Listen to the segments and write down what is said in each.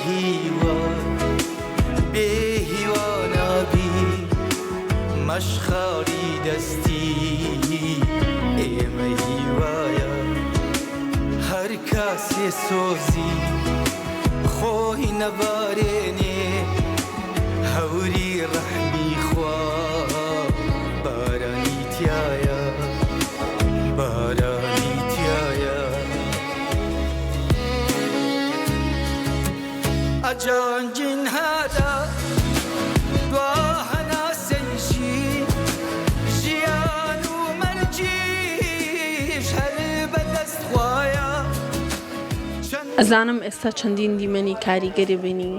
هیوا بێ هیوا نابی مەشخاڵی دەستی ئێمە هیوایە هەر کاسێ سۆزی خۆی نەبارێنێ هەوری ڕەحمی خوا بارانی تایە بارانی تایە ئەجانجین هەدا دوا هەناسەنشی ژیان و مەرجیش هەر بەدەست خوایە. ئەزانم ئێستا چەندین دیمەنی کاریگەری بینی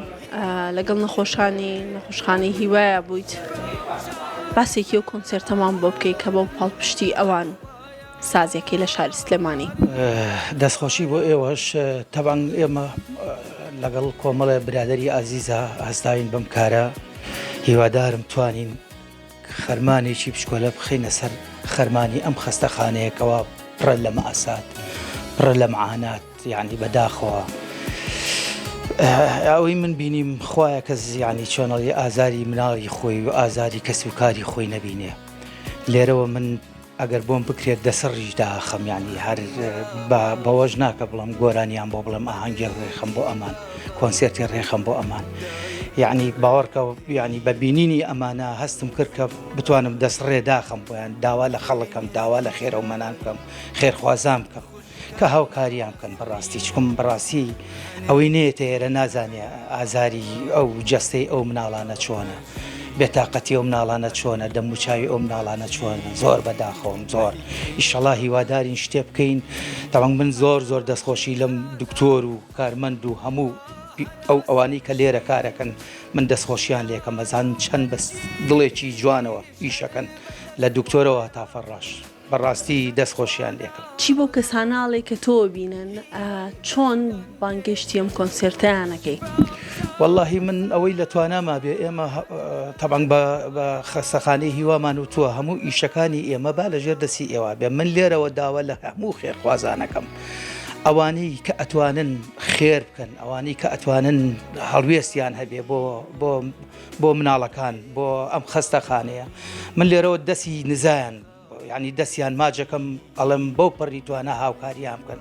لەگەڵ نەخۆشخانەی هیوایە بوویت. باسێکی و کۆنسێرتەمان بۆ بکەی کە بۆ پاڵپشتی ئەوان سازێکی لە شاری سلێمانی. دەستخۆشی بۆ ئێوەش تەبەن ئێمە لەگەڵ کۆمەڵە برادەری ئازیزە هەستاوین بەم کارە هیوادارم توانین خەرمانێکی پشکۆلە بخینە سەر خەرمانی ئەم خەستەخانەیەکەوە پڕە لە مەئاسات پڕە لە معانات یعنی بەداخەوە ئەوەی من بینیم خوایە کەس یعنی چۆنەڵی ئازاری مناڵی خۆی و ئازاری کەسی و کاری خۆی نەبینێ. لێرەوە من ئەگەر بۆم بکرێت دەسڕیش داخەم یعنی هەر بەوەژ ناکە بڵم گۆرانیان بۆ بڵم ئاهەنگێک ڕێخەم بۆ ئەمان کۆنسێرتی ڕێخەم بۆ ئەمان یعنی باوەڕکە یعنی بە بینینی ئەمانە هەستم کرد کە بتوانم دەستڕێ داخەم بۆیان داوا لە خەڵکم داوا لە خێرە و مەنان بکەم خێرخوازام بکەم کە هاوکاریان بکەن بەڕاستی چکم بەڕاستی ئەوەی نێتە ئێرە نازانێ ئازاری ئەو جەستەی ئەو مناڵانە چۆنە بێتاقەتی ئەو مناڵانە چۆنە دەموچاوی ئەو مناڵانە چۆنە زۆر بەداخەوم زۆر ئیشەڵا هیوادارین شتێ بکەین تەواو من زۆر دەستخۆشی لەم دکتۆر و کارمەند و هەموو ئەو ئەوانەی کە لێرە کارەکەن من دەستخۆشیان لێکەم مەزان چەند بەس دڵێکی جوانەوە ئیشەکەن لە دکتۆرەوە تا فەڕاش بەڕاستی دەستخۆشیان لێکم. چی بۆ کەساناڵێک کە تۆ بینن چۆن بانگشتی ئەم کۆنسێرتیانەکەی؟ واللهی من ئەوەی لە تواناما بێ ئێمە تەبەن بە خەستەخانەی هیوامان و تووە هەموو ئیشەکانی ئێمە با لەژێر دەسی ئێوە بێ من لێرەوە داوە لە هەموو خێرخوازانەکەم ئەوانەی کە ئەتوانن خێر بکەن ئەوانەی کە ئەتوانن هەڵوێستیان هەبێ بۆ مناڵەکان بۆ ئەم خەستەخانەیە من لێرەوە دەستی نزایان یعنی دەستیان ماجەکەم ئەڵم بەو پەڕی توانە هاوکاریان بکەن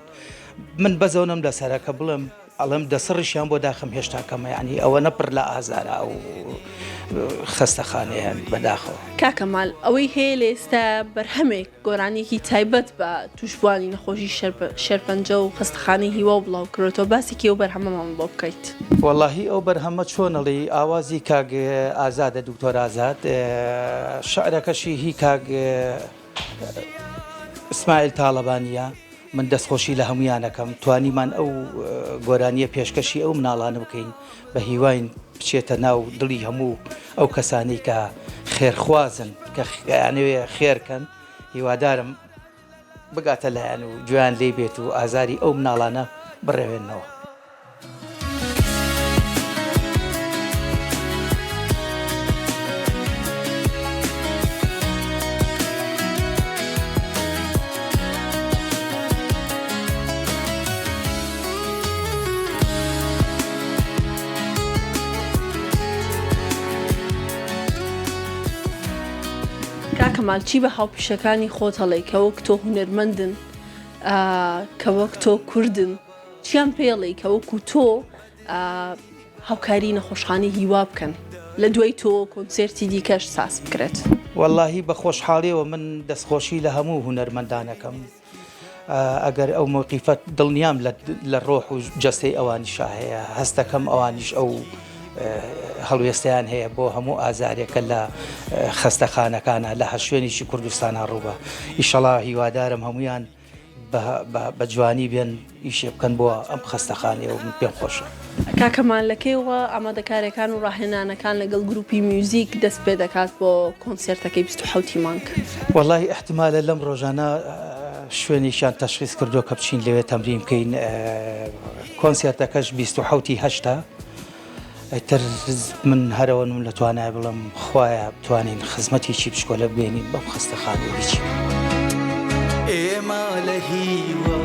من بەزەونم لەسەرە کە بڵم ئەڵم دەسڕشیان بۆ داخم هێشتا کەمە یعنی ئەوە نەپڕ لە ئازارە ئەو خەستەخانەیە بەداخەوە. کاکەمال ئەوەی هەیە لە ئێستا بەرهەمێک گۆرانێکی تایبەت بە توشبوانی نەخۆشی شێرپەنجە و خەستەخانەی هیوا و بڵاو کردەوە باسێکی ئەو بەرهەمەمان بۆ بکەیت. واللهی ئەو بەرهەمە چۆنەڵی ئاوازی کاگ ئازادە دکتۆر ئازاد شعرەکەشی هی کاگ ئیسماعیل تاڵەبانیە من دەستخۆشی لە هەمویانەکەم توانیمان ئەو گۆرانیە پێشکەشی ئەو مناڵانە بکەین بە هیواین بچێتە ناو دڵی هەموو ئەو کەسانی کە خێرخوازن کە یانەوێ خێرکەن هیوادارم بگاتە لایەن و گوێیان لێ بێت و ئازاری ئەو مناڵانە بڕێوێنەوە. کاکەمال چی بە هاوپیشەکانی خۆت هەڵێ کە وەک تۆ هونەرمەندن کە وەک تۆ کوردن چیان پێڵێ کە وەکو تۆ هاوکاری نەخۆشخانەی هیوا بکەن لە دوای تۆ کۆنسێرتی دیکەش ساز بکرێت؟ واللهی بە خۆشحاڵیەوە من دەستخۆشی لە هەموو هونەرمەندانەکەم ئەگەر ئەو موقیفەت دڵنیام لە ڕۆح و جەستەی ئەوانیشا هەیە هەستەکەم ئەوانیش ئەو هەڵوێستیان هەیە بۆ هەموو ئازارێکە لە خەستەخانەکانە لە هەر شوێنێکی کوردستانە ڕووبە ئیشەڵا هیوادارم هەمویان بە جوانی بێن ئیشێ بکەن بۆ ئەم خەستەخانەیە و من پێم خۆشە. کاکەمان لەکەیەوە ئامادەکاریەکان و ڕاهێنانەکان لەگەڵ گروپی میوزیک دەست پێ دەکات بۆ کۆنسێرتەکەی 27 مانگ؟ واللهی احتمالە لەم ڕۆژانە شوێنیشان تەشخیص کردو کە بچین لەوێ تەمرین بکەین کۆنسێرتەکەش 28 ئەیتر من هەرەوەنم لە توانای بڵم خوایە بتوانین خزمەتێکی پشکۆلە ببێنین بەم خەستەخانەی بچین. ئێمە لە هیوا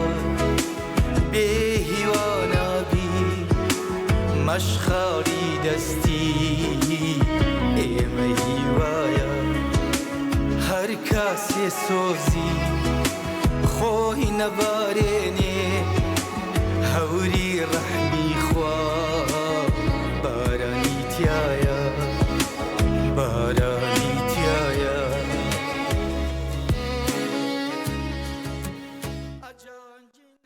بێ هیوا نابی عشقاری دەستی ئێمە هیوایە هەر کاسێ سۆزی خۆی نەبارێنێ هەوری ڕەح